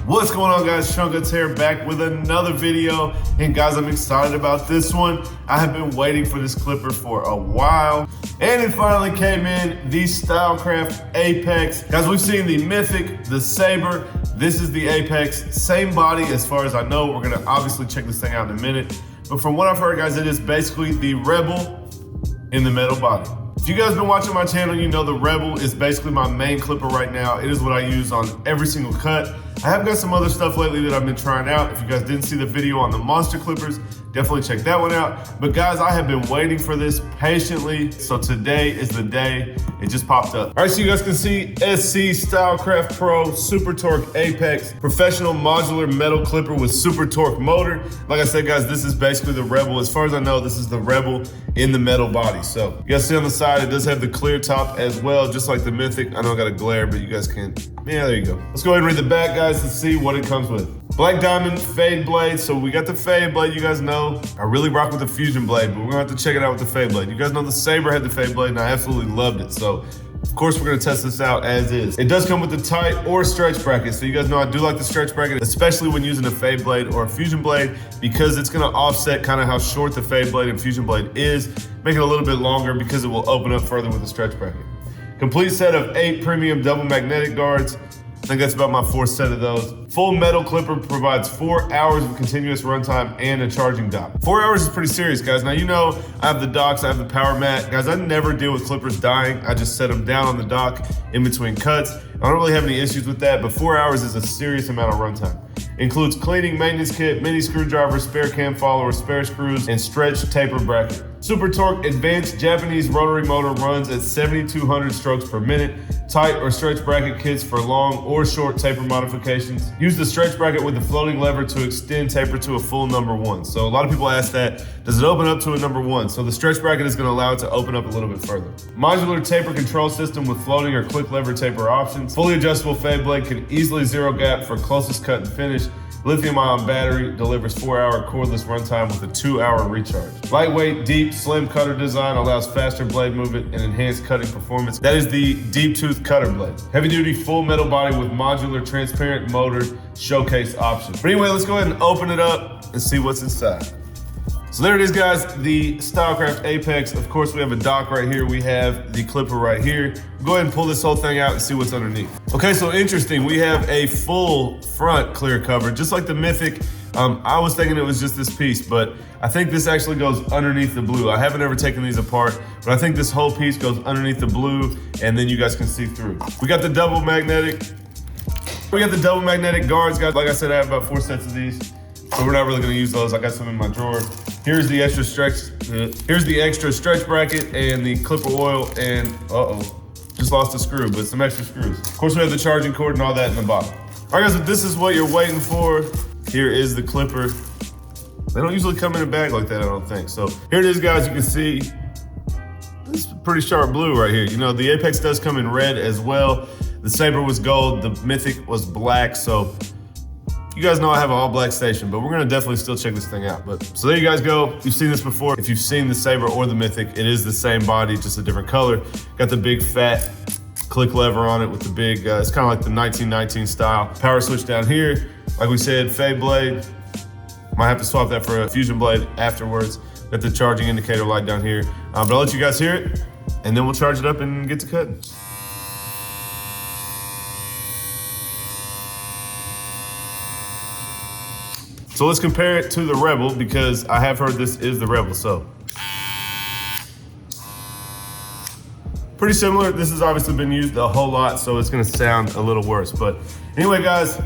What's going on, guys? Seancutshair back with another video. And guys, I'm excited about this one. I have been waiting for this clipper for a while. And it finally came in, the Stylecraft Apex. Guys, we've seen the Mythic, the Saber. This is the Apex, same body as far as I know. We're gonna obviously check this thing out in a minute. But from what I've heard, guys, it is basically the Rebel in the metal body. If you guys been watching my channel, you know the Rebel is basically my main clipper right now. It is what I use on every single cut. I have got some other stuff lately that I've been trying out. If you guys didn't see the video on the monster clippers, definitely check that one out. But guys, I have been waiting for this patiently. So today is the day. It just popped up. All right, so you guys can see SC Stylecraft Pro Super Torque Apex Professional Modular Metal Clipper with Super Torque Motor. Like I said, guys, this is basically the Rebel. As far as I know, this is the Rebel in the metal body. So you guys see on the side, it does have the clear top as well, just like the Mythic. I know I got a glare, but you guys can't. Yeah, there you go. Let's go ahead and read the back, guys, to see what it comes with. Black diamond fade blade. So we got the fade blade, you guys know. I really rock with the fusion blade, but we're gonna have to check it out with the fade blade. You guys know the Saber had the fade blade and I absolutely loved it. So of course we're gonna test this out as is. It does come with the tight or stretch bracket. So you guys know I do like the stretch bracket, especially when using a fade blade or a fusion blade, because it's gonna offset kind of how short the fade blade and fusion blade is, make it a little bit longer because it will open up further with the stretch bracket. Complete set of 8 premium double magnetic guards. I think that's about my 4th set of those. Full metal clipper provides 4 hours of continuous runtime and a charging dock. 4 hours is pretty serious, guys. Now, you know, I have the docks, I have the power mat. Guys, I never deal with clippers dying. I just set them down on the dock in between cuts. I don't really have any issues with that, but 4 hours is a serious amount of runtime. Includes cleaning, maintenance kit, mini screwdriver, spare cam follower, spare screws, and stretch taper bracket. Super Torque Advanced Japanese rotary motor runs at 7,200 strokes per minute. Tight or stretch bracket kits for long or short taper modifications. Use the stretch bracket with the floating lever to extend taper to a full number 1. So a lot of people ask that, does it open up to a number 1? So the stretch bracket is gonna allow it to open up a little bit further. Modular taper control system with floating or click lever taper options. Fully adjustable fade blade can easily zero gap for closest cut and finish. Lithium-ion battery delivers 4-hour cordless runtime with a 2-hour recharge. Lightweight, deep, slim cutter design allows faster blade movement and enhanced cutting performance. That is the deep tooth cutter blade. Heavy-duty full metal body with modular transparent motor showcase option. But anyway, let's go ahead and open it up and see what's inside. So there it is, guys, the Stylecraft Apex. Of course, we have a dock right here. We have the clipper right here. Go ahead and pull this whole thing out and see what's underneath. Okay, so interesting. We have a full front clear cover, just like the Mythic. I was thinking it was just this piece, but I think this actually goes underneath the blue. I haven't ever taken these apart, but I think this whole piece goes underneath the blue, and then you guys can see through. We got the double magnetic. We got the double magnetic guards, guys. Like I said, I have about 4 sets of these. So we're not really gonna use those. I got some in my drawer. Here's the extra stretch bracket and the clipper oil, and just lost a screw, but some extra screws. Of course, we have the charging cord and all that in the bottom. All right, guys, if this is what you're waiting for, here is the clipper. They don't usually come in a bag like that, I don't think. So here it is, guys. You can see this is pretty sharp blue right here. You know, the Apex does come in red as well. The Saber was gold, the Mythic was black, so you guys know I have an all black station, but we're gonna definitely still check this thing out. But so there you guys go. You've seen this before. If you've seen the Saber or the Mythic, it is the same body, just a different color. Got the big fat click lever on it with the big, it's kind of like the 1919 style. Power switch down here. Like we said, fade blade. Might have to swap that for a fusion blade afterwards. Got the charging indicator light down here. But I'll let you guys hear it, and then we'll charge it up and get to cutting. So let's compare it to the Rebel, because I have heard this is the Rebel, so. Pretty similar. This has obviously been used a whole lot, so it's gonna sound a little worse. But anyway, guys,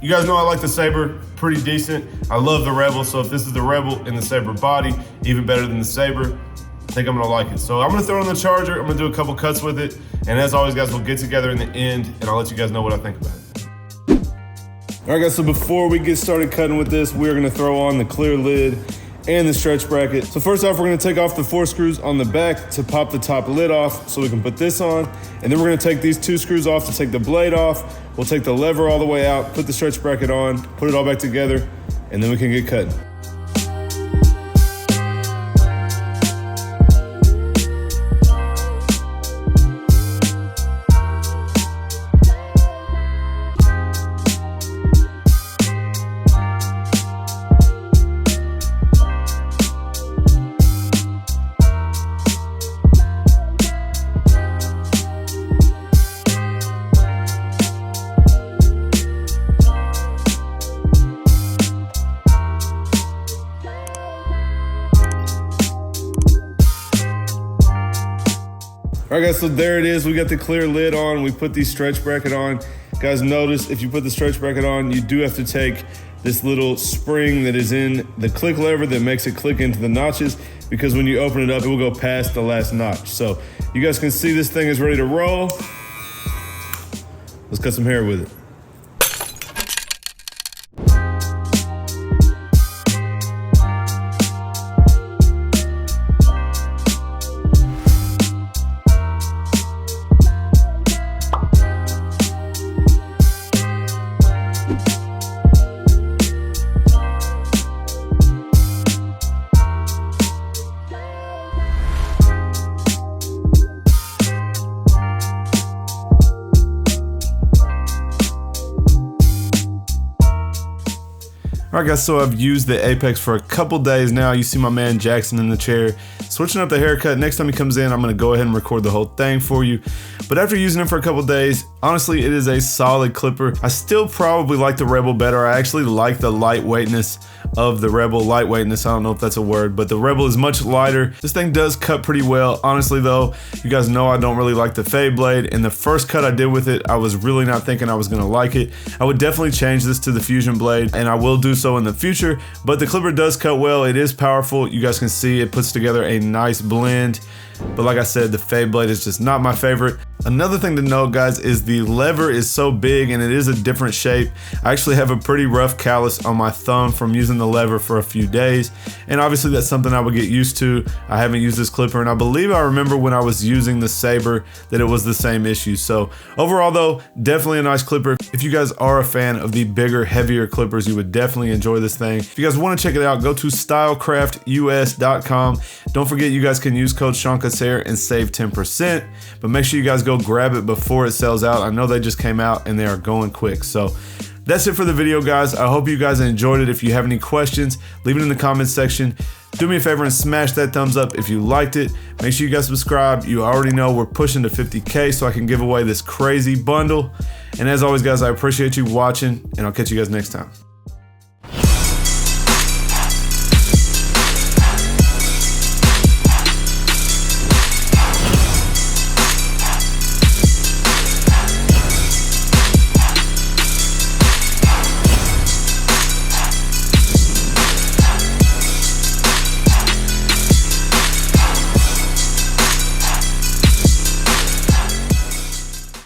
you guys know I like the Saber, pretty decent. I love the Rebel, so if this is the Rebel in the Saber body, even better than the Saber, I think I'm gonna like it. So I'm gonna throw it on the charger, I'm gonna do a couple cuts with it, and as always, guys, we'll get together in the end, and I'll let you guys know what I think about it. All right, guys, so before we get started cutting with this, we're gonna throw on the clear lid and the stretch bracket. So first off, we're gonna take off the 4 screws on the back to pop the top lid off so we can put this on. And then we're gonna take these 2 screws off to take the blade off. We'll take the lever all the way out, put the stretch bracket on, put it all back together, and then we can get cutting. All right guys, so there it is. We got the clear lid on. We put the stretch bracket on. Guys, notice if you put the stretch bracket on, you do have to take this little spring that is in the click lever that makes it click into the notches, because when you open it up, it will go past the last notch. So you guys can see this thing is ready to roll. Let's cut some hair with it. All right guys, so I've used the Apex for a couple days now. You see my man Jackson in the chair, switching up the haircut. Next time he comes in, I'm gonna go ahead and record the whole thing for you. But after using it for a couple days, honestly, it is a solid clipper. I still probably like the Rebel better. I actually like the lightweightness of the Rebel. Lightweightness, I don't know if that's a word, but the Rebel is much lighter. This thing does cut pretty well. Honestly though, you guys know I don't really like the fade blade, and the first cut I did with it, I was really not thinking I was gonna like it. I would definitely change this to the Fusion blade, and I will do so in the future, but the clipper does cut well. It is powerful. You guys can see it puts together a nice blend. But like I said, the fade blade is just not my favorite. Another thing to note, guys, is the lever is so big and it is a different shape. I actually have a pretty rough callus on my thumb from using the lever for a few days. And obviously that's something I would get used to. I haven't used this clipper, and I believe I remember when I was using the Saber that it was the same issue. So overall though, definitely a nice clipper. If you guys are a fan of the bigger, heavier clippers, you would definitely enjoy this thing. If you guys want to check it out, go to stylecraftus.com. Don't forget, you guys can use code Seancutshair and save 10%, but make sure you guys go grab it before it sells out. I know they just came out and they are going quick. So that's it for the video, guys. I hope you guys enjoyed it. If you have any questions, leave it in the comments section. Do me a favor and smash that thumbs up if you liked it. Make sure you guys subscribe. You already know we're pushing to 50K so I can give away this crazy bundle. And as always, guys, I appreciate you watching, and I'll catch you guys next time.